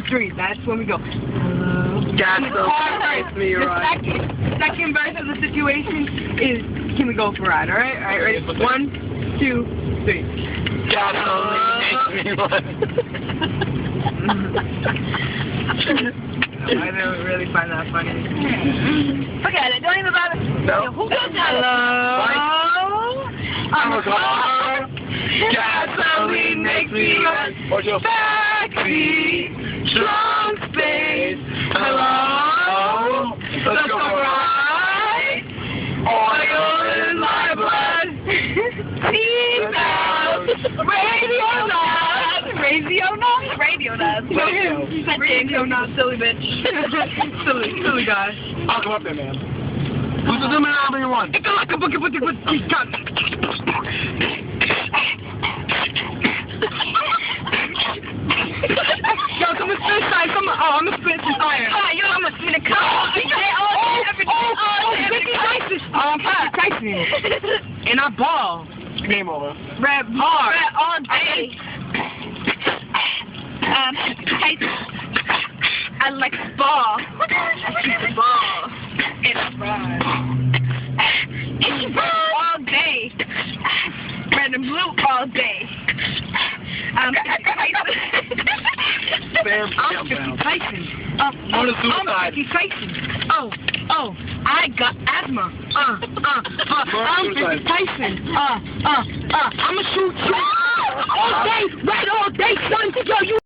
3, that's when we go. That's so nice to me, right? Second verse of the situation is, can we go for a ride, alright? Alright, ready? 1, 2, 3. God only makes me run. I don't really find that funny. Forget it, don't even bother. No. Who goes that? Hello? I'm a car. Gasoline makes me run. Backseat, trunk space. Hello. Let's go ride. Oil in my blood. Seatbelt. Radio nuts. Radio nuts? Radio nuts. Radio nuts, silly bitch. silly guy. I'll come up there, man. Who's the zoom in however you want? It's like a book. Yo, come and spin sign. Come on. Oh, I'm gonna spin some fire. Yo, I'm gonna spin a car. I'm Tyson. And I ball. Game over. Red bar. Red all day. I like ball. Ball. It's red. It's red all day. Red and blue all day. I'm 50 Tyson. I'm 50 Tyson. Oh, I got asthma. I'm 50 Tyson. I'ma shoot you all day, right all day, son. Yo, you